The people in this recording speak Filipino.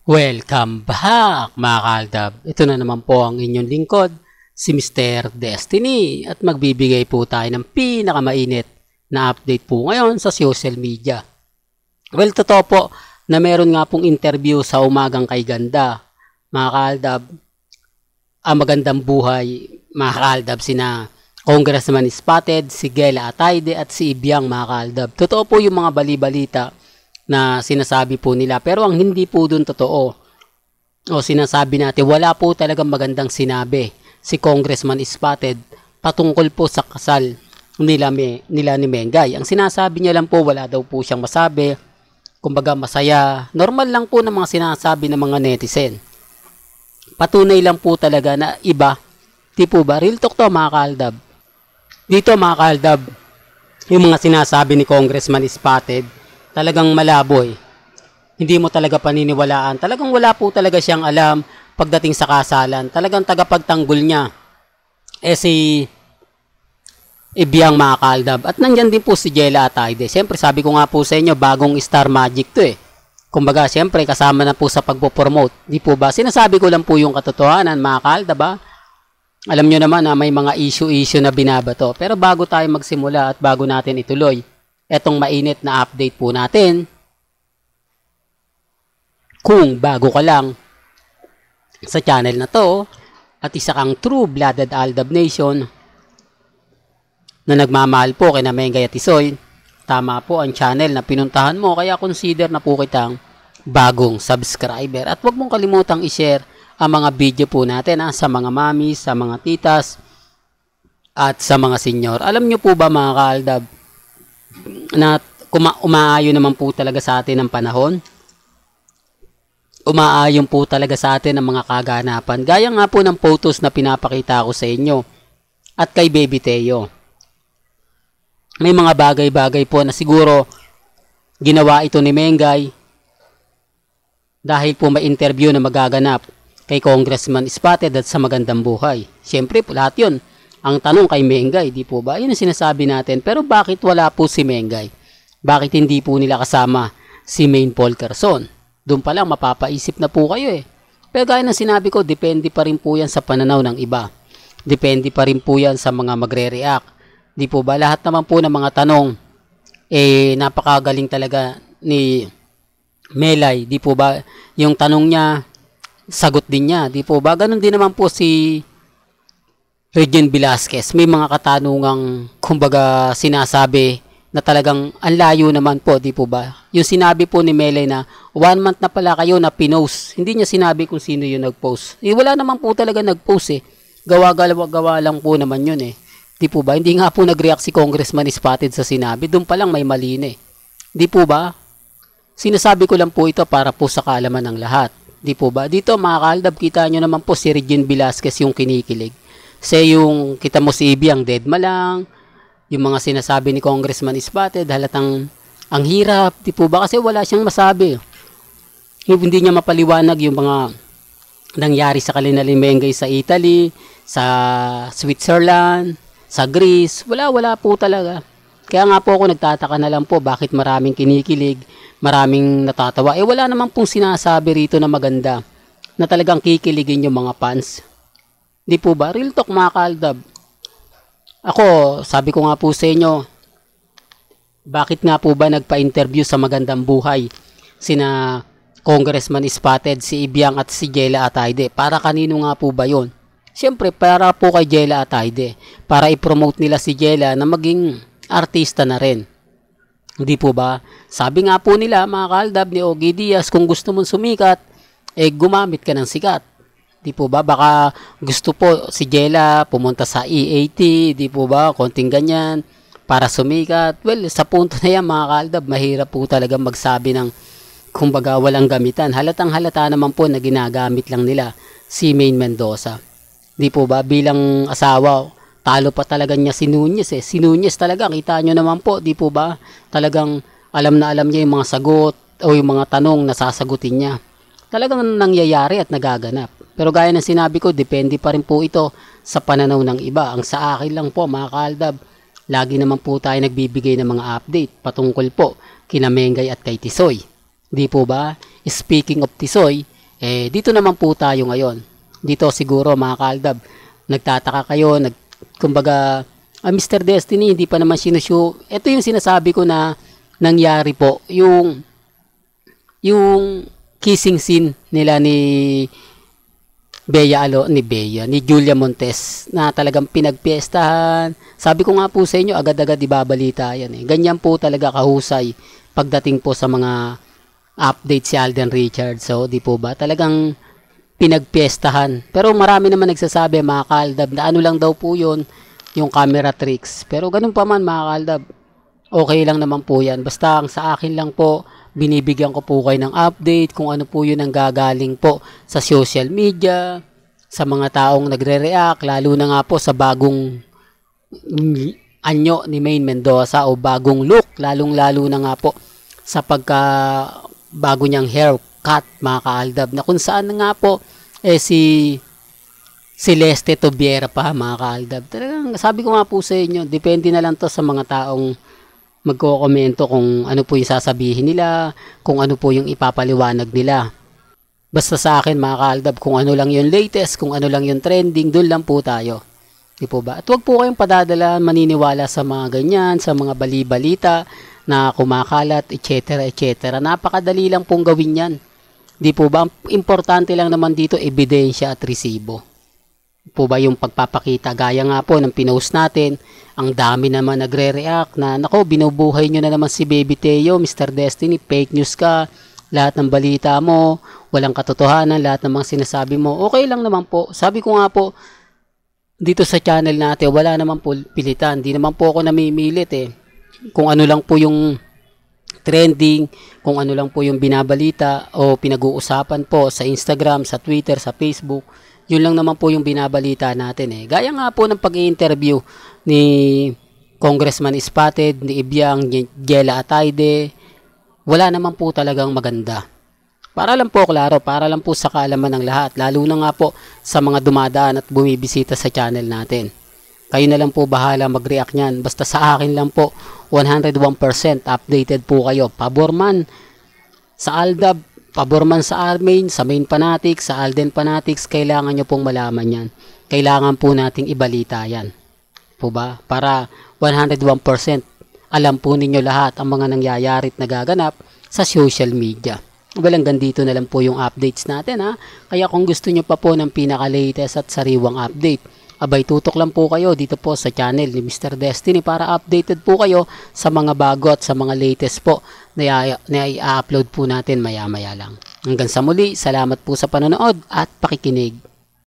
Welcome back mga kaaldab. Ito na naman po ang inyong lingkod, si Mr. Destiny, at magbibigay po tayo ng pinakamainit na update po ngayon sa social media. Well, totoo po na meron nga pong interview sa Umagang Kay Ganda, mga kaaldab. Ang magandang buhay, mga kaaldab, sina Congressman Spotted, si Gela Atayde at si Ibiang, mga kaaldab. Totoo po yung mga bali-balita na sinasabi po nila, pero ang hindi po dun totoo o sinasabi natin, wala po talagang magandang sinabi si Congressman Spotted patungkol po sa kasal nila ni Mengay. Ang sinasabi niya lang po, wala daw po siyang masabi, kumbaga masaya, normal lang po ng mga sinasabi ng mga netizen. Patunay lang po talaga na iba, di po ba? Real talk to, mga kaaldab. Dito, mga kaaldab, yung mga sinasabi ni Congressman Spotted, talagang malabo eh. Hindi mo talaga paniniwalaan. Talagang wala po talaga siyang alam pagdating sa kasalan. Talagang tagapagtanggol niya si Ibiang, mga kaaldab. At nandyan din po si Gela Atayde. Siyempre, sabi ko nga po sa inyo, bagong Star Magic to eh. Kumbaga, siyempre, kasama na po sa pagpo-promote. Di po ba? Sinasabi ko lang po yung katotohanan, mga kaaldab ba? Alam nyo naman na may mga issue na binabato. Pero bago tayo magsimula at bago natin ituloy etong mainit na update po natin, kung bago ka lang sa channel na to at isa kang true-blooded Aldab Nation na nagmamahal po kina Mengay at Tisoy, tama po ang channel na pinuntahan mo, kaya consider na po kitang bagong subscriber. At huwag mong kalimutang i-share ang mga video po natin sa mga mami, sa mga titas at sa mga senior. Alam nyo po ba, mga kaaldab, na umaayon naman po talaga sa atin ng panahon, umaayon po talaga sa atin ng mga kaganapan, gaya nga po ng photos na pinapakita ko sa inyo at kay Baby Teo. May mga bagay-bagay po na siguro ginawa ito ni Mengay dahil po may interview na magaganap kay Congressman Spotted at sa Magandang Buhay. Siyempre po lahat yun ang tanong kay Mengay, di po ba? Yun ang sinasabi natin. Pero bakit wala po si Mengay? Bakit hindi po nila kasama si Maine Paul Quezon? Doon pa lang mapapaisip na po kayo eh. Pero gaya ng sinabi ko, depende pa rin po yan sa pananaw ng iba. Depende pa rin po yan sa mga magre-react. Di po ba? Lahat naman po ng mga tanong napakagaling talaga ni Melay. Di po ba? Yung tanong niya, sagot din niya. Di po ba? Ganon din naman po si Regine Velasquez. May mga katanungang kumbaga sinasabi na talagang ang layo naman po, di po ba? Yung sinabi po ni Melay na 1 month na pala kayo na pinost. Hindi niya sinabi kung sino yung nagpost. Wala naman po talaga nagpost eh. Gawa lang po naman yun eh. Di po ba? Hindi nga po nag-react si Congressman Spotted sa sinabi. Doon pa lang may mali na eh. Di po ba? Sinasabi ko lang po ito para po sa kaalaman ng lahat. Di po ba? Dito, mga kaaldab, kita nyo naman po si Regine Velasquez yung kinikilig. Yung kita mo si Ibiang dead malang, yung mga sinasabi ni Congressman Spotted, halatang ang hirap, di po ba? Kasi wala siyang masabi. Hindi niya mapaliwanag yung mga nangyari sa kanila ni Mengay sa Italy, sa Switzerland, sa Greece. Wala po talaga. Kaya nga po ako nagtataka na lang po bakit maraming kinikilig, maraming natatawa. Wala naman pong sinasabi rito na maganda na talagang kikiligin yung mga fans. Di po ba? Real talk, mga kaaldab. Ako, sabi ko nga po sa inyo, bakit nga po ba nagpa-interview sa Magandang Buhay sina Congressman Spotted, si Ibiang at si Gela Atayde? Para kanino nga po ba yun? Siyempre, para po kay Gela Atayde. Para i-promote nila si Gela na maging artista na rin. Di po ba? Sabi nga po nila, mga kaaldab, ni Ogie Diaz, kung gusto mong sumikat, gumamit ka ng sikat. Di po ba? Baka gusto po si Gela pumunta sa EAT, di po ba? Konting ganyan para sumikat. Well, sa punto na yan, mga kaaldab, mahirap po talaga magsabi ng kumbaga walang gamitan. Halatang halata naman po na ginagamit lang nila si Maine Mendoza. Di po ba? Bilang asawa, talo pa talaga niya si Nunez eh. Si Nunez talaga, kita nyo naman po, di po ba? Talagang alam na alam niya yung mga sagot o yung mga tanong na sasagutin niya. Talagang nangyayari at nagaganap. Pero gaya ng sinabi ko, depende pa rin po ito sa pananaw ng iba. Ang sa akin lang po, mga kaaldab, lagi naman po tayo nagbibigay ng mga update patungkol po kina Mengay at kay Tisoy. Di po ba? Speaking of Tisoy, Dito naman po tayo ngayon. Dito siguro mga kaaldab, nagtataka kayo, kumbaga, Mr. Destiny, hindi pa naman sinushow. Ito yung sinasabi ko na nangyari po, yung kissing scene nila ni ni Julia Montes na talagang pinagpiestahan. Sabi ko nga po sa inyo, agad-agad ibabalita yan eh. Ganyan po talaga kahusay pagdating po sa mga update si Alden Richards. So, di po ba? Talagang pinagpiestahan. Pero marami naman nagsasabi, mga kaaldab, na ano lang daw po yun, yung camera tricks. Pero ganun pa man, mga kaaldab, okay lang naman po yan. Basta ang sa akin lang po, binibigyan ko po kayo ng update kung ano po yun ang gagaling po sa social media, sa mga taong nagre-react, lalo na nga po sa bagong anyo ni Maine Mendoza o bagong look, lalong-lalo na nga po sa bago niyang haircut, mga kaaldab, na kung saan nga po si Celeste Tobiera pa, mga kaaldab. Talagang sabi ko nga po sa inyo, depende na lang to sa mga taong magko-komento kung ano po yung sasabihin nila, kung ano po yung ipapaliwanag nila. Basta sa akin, mga kaaldab, kung ano lang yung latest, kung ano lang yung trending, doon lang po tayo. Di po ba? At huwag po kayong padadala, maniniwala sa mga ganyan, sa mga bali-balita na kumakalat, etc. etc. Napakadali lang pong gawin yan. Di po ba? Importante lang naman dito, ebidensya at resibo. Po ba yung pagpapakita, gaya nga po ng pinost natin, ang dami naman nagre-react na, nako, binubuhay nyo na naman si Baby Teo, Mr. Destiny, fake news ka, lahat ng balita mo, walang katotohanan, lahat ng mga sinasabi mo, okay lang naman po. Sabi ko nga po, dito sa channel natin, wala naman po pilitan, di naman po ako namimilit eh. Kung ano lang po yung trending, kung ano lang po yung binabalita o pinag-uusapan po sa Instagram, sa Twitter, sa Facebook, yun lang naman po yung binabalita natin eh. Gaya nga po ng pag-i-interview ni Congressman Spotted, ni Ibiang Jela Atayde, wala naman po talagang maganda. Para lang po klaro, para lang po sa kaalaman ng lahat, lalo na nga po sa mga dumadaan at bumibisita sa channel natin. Kayo na lang po bahala mag-react nyan. Basta sa akin lang po, 101% updated po kayo. Pabor man sa Aldab, pabor man sa Maine, sa Maine Fanatics, sa Alden Fanatics, kailangan nyo pong malaman yan. Kailangan po nating ibalita yan. Po ba? Para 101% alam po ninyo lahat ang mga nangyayari at nagaganap sa social media. Hanggang dito na lang po yung updates natin ha. Kaya kung gusto nyo pa po ng pinaka-latest at sariwang update, abay tutok lang po kayo dito po sa channel ni Mr. Destiny para updated po kayo sa mga bago at sa mga latest po na i-upload po natin maya-maya lang. Hanggang sa muli, salamat po sa panonood at pakikinig.